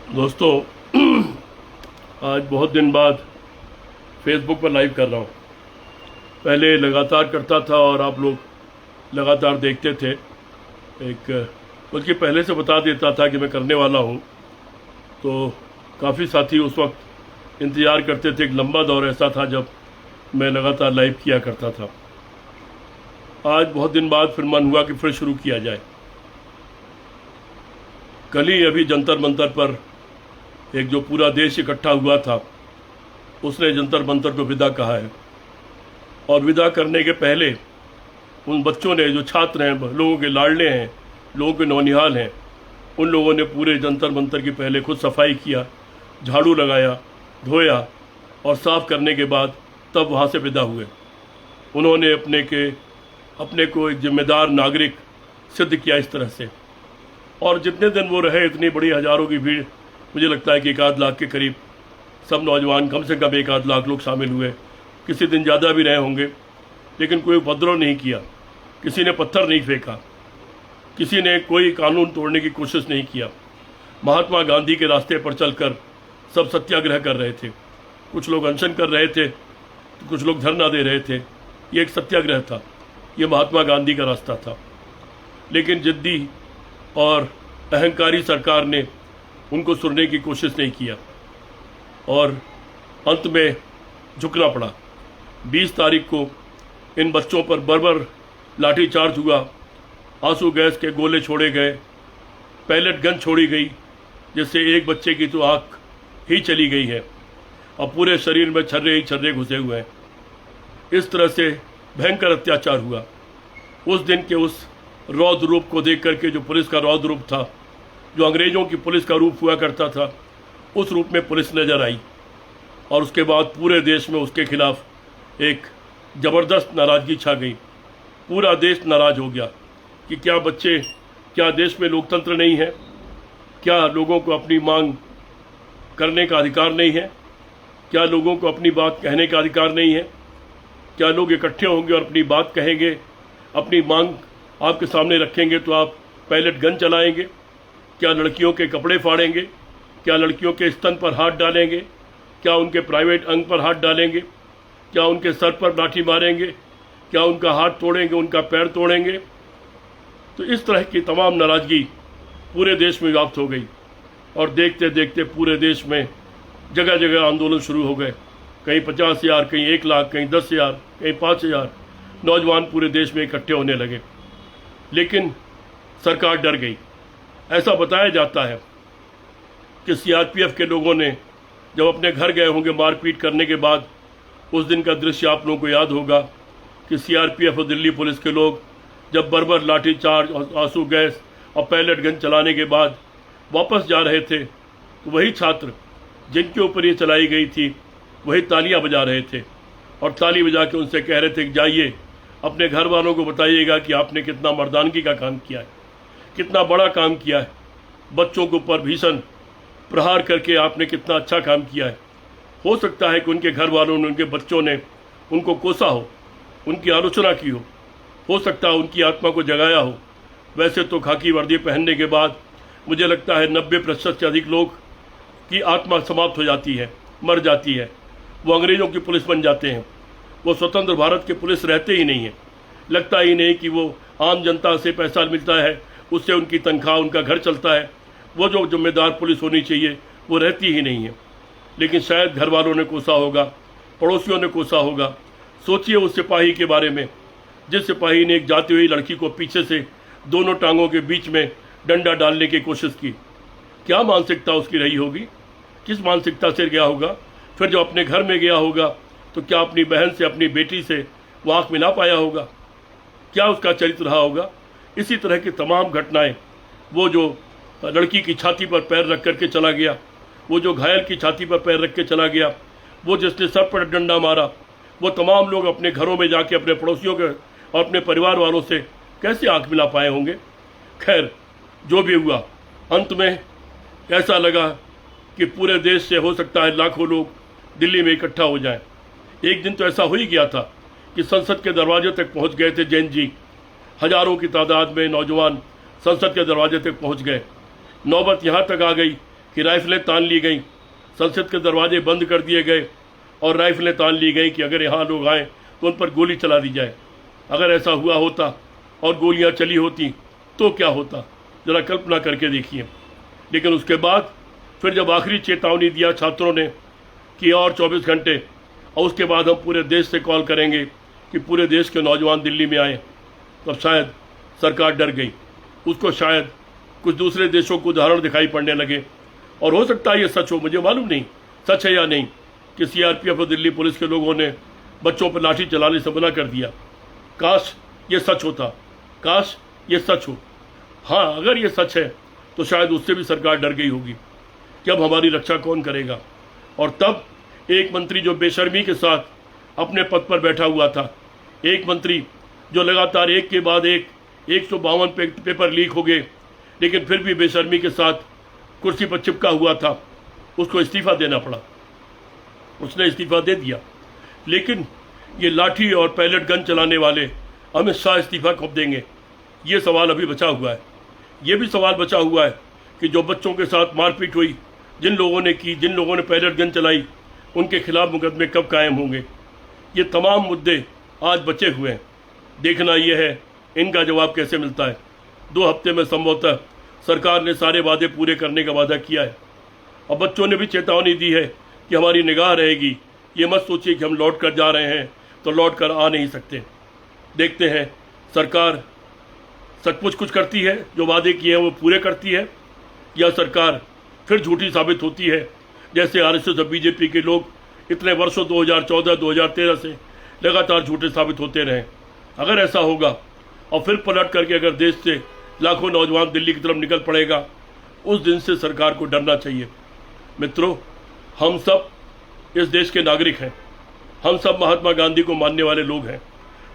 दोस्तों, आज बहुत दिन बाद फेसबुक पर लाइव कर रहा हूँ। पहले लगातार करता था और आप लोग लगातार देखते थे। बल्कि पहले से बता देता था कि मैं करने वाला हूँ, तो काफ़ी साथी उस वक्त इंतज़ार करते थे। एक लंबा दौर ऐसा था जब मैं लगातार लाइव किया करता था। आज बहुत दिन बाद फिर मन हुआ कि फिर शुरू किया जाए। कल ही अभी जंतर मंतर पर एक जो पूरा देश इकट्ठा हुआ था, उसने जंतर मंतर को विदा कहा है। और विदा करने के पहले उन बच्चों ने, जो छात्र हैं, लोगों के लाडले हैं, लोगों के नौनिहाल हैं, उन लोगों ने पूरे जंतर मंतर की पहले खुद सफाई किया, झाड़ू लगाया, धोया और साफ़ करने के बाद तब वहाँ से विदा हुए। उन्होंने अपने को एक जिम्मेदार नागरिक सिद्ध किया इस तरह से। और जितने दिन वो रहे, इतनी बड़ी हज़ारों की भीड़, मुझे लगता है कि 1 लाख के करीब सब नौजवान, कम से कम 1 लाख लोग शामिल हुए। किसी दिन ज़्यादा भी रहे होंगे, लेकिन कोई उपद्रव नहीं किया, किसी ने पत्थर नहीं फेंका, किसी ने कोई कानून तोड़ने की कोशिश नहीं किया। महात्मा गांधी के रास्ते पर चलकर सब सत्याग्रह कर रहे थे। कुछ लोग अनशन कर रहे थे, तो कुछ लोग धरना दे रहे थे। ये एक सत्याग्रह था, ये महात्मा गांधी का रास्ता था। लेकिन जिद्दी और अहंकारी सरकार ने उनको सुनने की कोशिश नहीं किया और अंत में झुकना पड़ा। 20 तारीख को इन बच्चों पर बर्बर लाठीचार्ज हुआ, आंसू गैस के गोले छोड़े गए, पैलेट गन छोड़ी गई, जिससे एक बच्चे की तो आँख ही चली गई है और पूरे शरीर में छर्रे ही छर्रे घुसे हुए हैं। इस तरह से भयंकर अत्याचार हुआ। उस दिन के उस रौद्र रूप को देख करके, जो पुलिस का रौद्र रूप था, जो अंग्रेज़ों की पुलिस का रूप हुआ करता था, उस रूप में पुलिस नज़र आई। और उसके बाद पूरे देश में उसके खिलाफ एक ज़बरदस्त नाराज़गी छा गई। पूरा देश नाराज़ हो गया कि क्या देश में लोकतंत्र नहीं है? क्या लोगों को अपनी मांग करने का अधिकार नहीं है? क्या लोगों को अपनी बात कहने का अधिकार नहीं है? क्या लोग इकट्ठे होंगे और अपनी बात कहेंगे, अपनी मांग आपके सामने रखेंगे तो आप पैलेट गन चलाएंगे? क्या लड़कियों के कपड़े फाड़ेंगे? क्या लड़कियों के स्तन पर हाथ डालेंगे? क्या उनके प्राइवेट अंग पर हाथ डालेंगे? क्या उनके सर पर लाठी मारेंगे? क्या उनका हाथ तोड़ेंगे, उनका पैर तोड़ेंगे? तो इस तरह की तमाम नाराज़गी पूरे देश में व्याप्त हो गई और देखते देखते पूरे देश में जगह जगह आंदोलन शुरू हो गए। कहीं 50,000, कहीं 1 लाख, कहीं 10,000, कहीं 5,000 नौजवान पूरे देश में इकट्ठे होने लगे। लेकिन सरकार डर गई। ऐसा बताया जाता है कि सीआरपीएफ के लोगों ने जब अपने घर गए होंगे मारपीट करने के बाद, उस दिन का दृश्य आप लोगों को याद होगा कि सीआरपीएफ और दिल्ली पुलिस के लोग जब बर्बर लाठीचार्ज और आंसू गैस और पैलेट गन चलाने के बाद वापस जा रहे थे, तो वही छात्र जिनके ऊपर ये चलाई गई थी, वही तालियां बजा रहे थे और ताली बजा के उनसे कह रहे थे कि जाइए अपने घर वालों को बताइएगा कि आपने कितना मर्दानगी का काम किया है, कितना बड़ा काम किया है। बच्चों के ऊपर भीषण प्रहार करके आपने कितना अच्छा काम किया है। हो सकता है कि उनके घर वालों ने, उनके बच्चों ने उनको कोसा हो, उनकी आलोचना की हो सकता है उनकी आत्मा को जगाया हो। वैसे तो खाकी वर्दी पहनने के बाद मुझे लगता है 90% से अधिक लोग की आत्मा समाप्त हो जाती है, मर जाती है। वो अंग्रेज़ों की पुलिस बन जाते हैं, वो स्वतंत्र भारत के पुलिस रहते ही नहीं हैं। लगता ही नहीं कि वो आम जनता से पैसा मिलता है, उससे उनकी तनख्वाह, उनका घर चलता है। वो जो जिम्मेदार पुलिस होनी चाहिए वो रहती ही नहीं है। लेकिन शायद घर वालों ने कोसा होगा, पड़ोसियों ने कोसा होगा। सोचिए उस सिपाही के बारे में, जिस सिपाही ने एक जाती हुई लड़की को पीछे से दोनों टांगों के बीच में डंडा डालने की कोशिश की। क्या मानसिकता उसकी रही होगी, किस मानसिकता से गया होगा? फिर जब अपने घर में गया होगा तो क्या अपनी बहन से, अपनी बेटी से वो आँख मिला पाया होगा? क्या उसका चरित्र रहा होगा? इसी तरह की तमाम घटनाएं, वो जो लड़की की छाती पर पैर रख करके चला गया, वो जो घायल की छाती पर पैर रख के चला गया, वो जिसने सर पर डंडा मारा, वो तमाम लोग अपने घरों में जाके अपने पड़ोसियों के और अपने परिवार वालों से कैसे आँख मिला पाए होंगे? खैर, जो भी हुआ, अंत में ऐसा लगा कि पूरे देश से हो सकता है लाखों लोग दिल्ली में इकट्ठा हो जाएं। एक दिन तो ऐसा हो ही गया था कि संसद के दरवाजे तक पहुंच गए थे जैन जी। हजारों की तादाद में नौजवान संसद के दरवाजे तक पहुंच गए। नौबत यहाँ तक आ गई कि राइफलें तान ली गई, संसद के दरवाजे बंद कर दिए गए और राइफलें तान ली गई कि अगर यहाँ लोग आए तो उन पर गोली चला दी जाए। अगर ऐसा हुआ होता और गोलियाँ चली होती तो क्या होता, ज़रा कल्पना करके देखिए। लेकिन उसके बाद फिर जब आखिरी चेतावनी दिया छात्रों ने कि और 24 घंटे और उसके बाद हम पूरे देश से कॉल करेंगे कि पूरे देश के नौजवान दिल्ली में आए, तब शायद सरकार डर गई। उसको शायद कुछ दूसरे देशों को उदाहरण दिखाई पड़ने लगे और हो सकता है ये सच हो, मुझे मालूम नहीं सच है या नहीं, कि सीआरपीएफ और दिल्ली पुलिस के लोगों ने बच्चों पर लाठी चलाने से मना कर दिया। काश ये सच होता, काश ये सच हो। हाँ, अगर ये सच है तो शायद उससे भी सरकार डर गई होगी कि अब हमारी रक्षा कौन करेगा। और तब एक मंत्री जो बेशर्मी के साथ अपने पद पर बैठा हुआ था, एक मंत्री जो लगातार एक के बाद एक 152 पेपर लीक हो गए लेकिन फिर भी बेशर्मी के साथ कुर्सी पर चिपका हुआ था, उसको इस्तीफा देना पड़ा। उसने इस्तीफा दे दिया। लेकिन ये लाठी और पैलेट गन चलाने वाले अमित शाह इस्तीफा कब देंगे, ये सवाल अभी बचा हुआ है। ये भी सवाल बचा हुआ है कि जो बच्चों के साथ मारपीट हुई, जिन लोगों ने की, जिन लोगों ने पैलेट गन चलाई, उनके खिलाफ मुकदमे कब कायम होंगे। ये तमाम मुद्दे आज बचे हुए हैं। देखना यह है इनका जवाब कैसे मिलता है। 2 हफ्ते में संभवतः सरकार ने सारे वादे पूरे करने का वादा किया है और बच्चों ने भी चेतावनी दी है कि हमारी निगाह रहेगी। ये मत सोचिए कि हम लौट कर जा रहे हैं तो लौट कर आ नहीं सकते। देखते हैं सरकार सचमुच कुछ करती है, जो वादे किए हैं वो पूरे करती है, या सरकार फिर झूठी साबित होती है, जैसे आरएसएस और बीजेपी के लोग इतने वर्षों 2014-2013 से लगातार झूठे साबित होते रहे। अगर ऐसा होगा और फिर पलट करके अगर देश से लाखों नौजवान दिल्ली की तरफ निकल पड़ेगा, उस दिन से सरकार को डरना चाहिए। मित्रों, हम सब इस देश के नागरिक हैं, हम सब महात्मा गांधी को मानने वाले लोग हैं,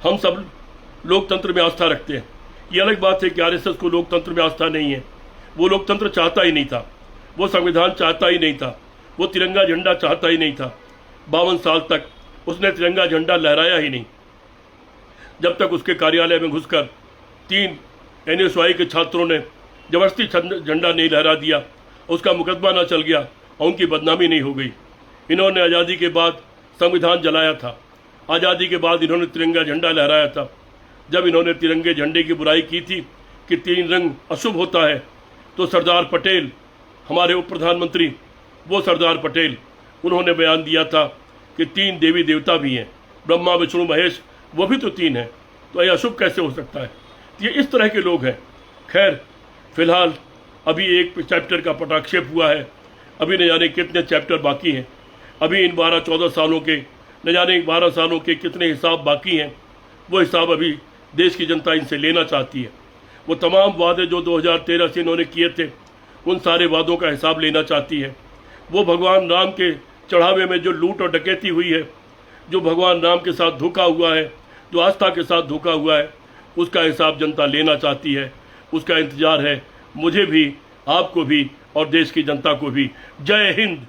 हम सब लोकतंत्र में आस्था रखते हैं। ये अलग बात है कि आरएसएस को लोकतंत्र में आस्था नहीं है। वो लोकतंत्र चाहता ही नहीं था, वो संविधान चाहता ही नहीं था, वो तिरंगा झंडा चाहता ही नहीं था। 52 साल तक उसने तिरंगा झंडा लहराया ही नहीं, जब तक उसके कार्यालय में घुसकर 3 एनएसयूआई के छात्रों ने जबरदस्ती झंडा नहीं लहरा दिया, उसका मुकदमा ना चल गया और उनकी बदनामी नहीं हो गई। इन्होंने आज़ादी के बाद संविधान जलाया था, आज़ादी के बाद इन्होंने तिरंगा झंडा लहराया था। जब इन्होंने तिरंगे झंडे की बुराई की थी कि 3 रंग अशुभ होता है, तो सरदार पटेल, हमारे उप प्रधानमंत्री, वो सरदार पटेल, उन्होंने बयान दिया था कि 3 देवी देवता भी हैं, ब्रह्मा विष्णु महेश, वो भी तो 3 हैं, तो ये अशुभ कैसे हो सकता है। ये इस तरह के लोग हैं। खैर, फिलहाल अभी एक चैप्टर का पटाक्षेप हुआ है, अभी न जाने कितने चैप्टर बाकी हैं। अभी इन 12-14 सालों के, न जाने 12 सालों के कितने हिसाब बाकी हैं। वो हिसाब अभी देश की जनता इनसे लेना चाहती है। वो तमाम वादे जो 2013 से इन्होंने किए थे, उन सारे वादों का हिसाब लेना चाहती है। वो भगवान राम के चढ़ावे में जो लूट और डकैती हुई है, जो भगवान राम के साथ धोखा हुआ है, जो आस्था के साथ धोखा हुआ है, उसका हिसाब जनता लेना चाहती है। उसका इंतजार है मुझे भी, आपको भी और देश की जनता को भी। जय हिंद।